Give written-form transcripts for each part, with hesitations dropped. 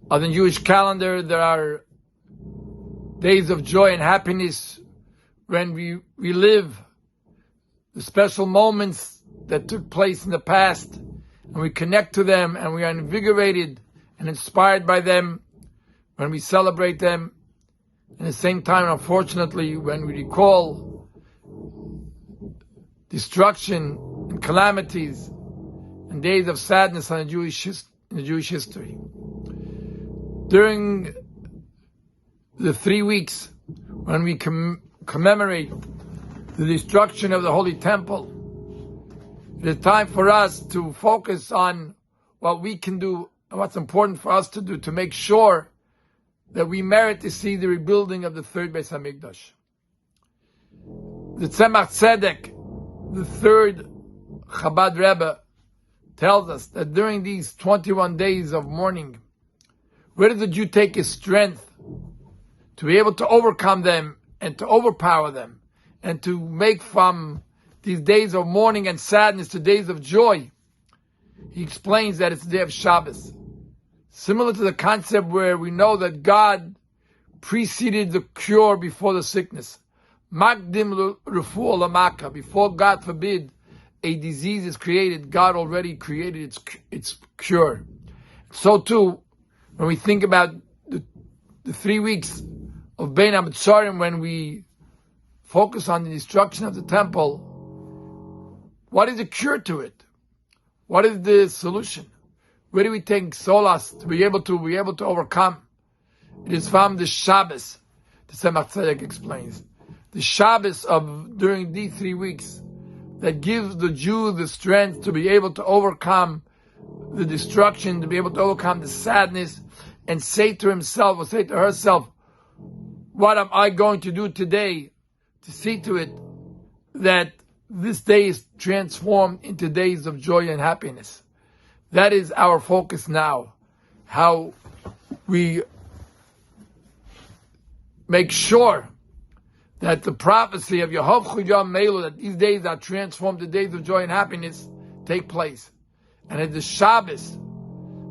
On the Jewish calendar, there are days of joy and happiness when we relive the special moments that took place in the past, and we connect to them, and we are invigorated and inspired by them when we celebrate them. At the same time, unfortunately, when we recall destruction and calamities and days of sadness in the Jewish history. During the 3 weeks when we commemorate the destruction of the Holy Temple, it is time for us to focus on what we can do and what's important for us to do to make sure that we merit to see the rebuilding of the third Beis Hamikdash. The Tzemach Tzedek, the third Chabad Rebbe, tells us that during these 21 days of mourning, where does the Jew take his strength to be able to overcome them and to overpower them and to make from these days of mourning and sadness to days of joy? He explains that it's the day of Shabbos. Similar to the concept where we know that God preceded the cure before the sickness. Magdim refuah lamaka. Before, God forbid, a disease is created, God already created its cure. So too, when we think about the 3 weeks of Bein HaMetzarim, when we focus on the destruction of the temple, what is the cure to it? What is the solution? Where do we take solace to be able to overcome? It is from the Shabbos, the Tzemach Tzedek explains. The Shabbos of during these 3 weeks that gives the Jew the strength to be able to overcome the destruction, to be able to overcome the sadness, and say to himself or say to herself, what am I going to do today to see to it that this day is transformed into days of joy and happiness? That is our focus now. How we make sure that the prophecy of Yehovchu Yom Melu, that these days are transformed to days of joy and happiness, take place. And at the Shabbos,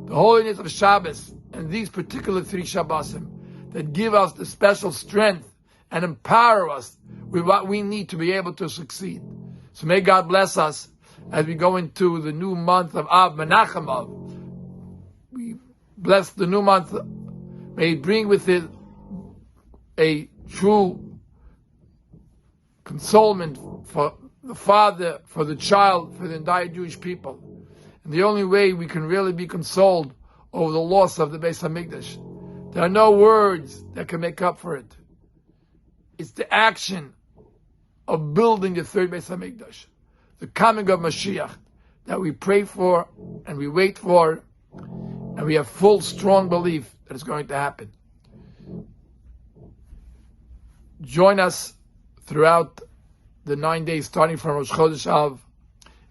the holiness of Shabbos, and these particular 3 Shabbosim, that give us the special strength and empower us with what we need to be able to succeed. So may God bless us as we go into the new month of Av, Menachem Av. We bless the new month. May it bring with it a true consolement for the father, for the child, for the entire Jewish people. And the only way we can really be consoled over the loss of the Beis Hamikdash, there are no words that can make up for it. It's the action of building the third Beis Hamikdash, the coming of Mashiach, that we pray for and we wait for, and we have full, strong belief that it's going to happen. Join us throughout the 9 days, starting from Rosh Chodesh Av.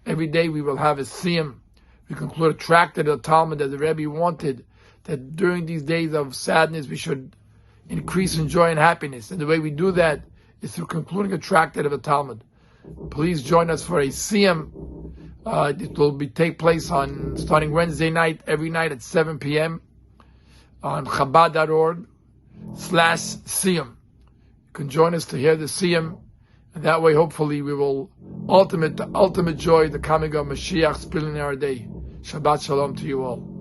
Every day we will have a siyum. We conclude a tractate of the Talmud that the Rebbe wanted, that during these days of sadness we should increase in joy and happiness. And the way we do that is through concluding a tractate of the Talmud. Please join us for a siyum. It will take place starting Wednesday night, every night at 7 p.m. on chabad.org/siyum. You can join us to hear the siyum, and that way hopefully we will ultimate joy, the coming of Mashiach, spilling in our day. Shabbat Shalom to you all.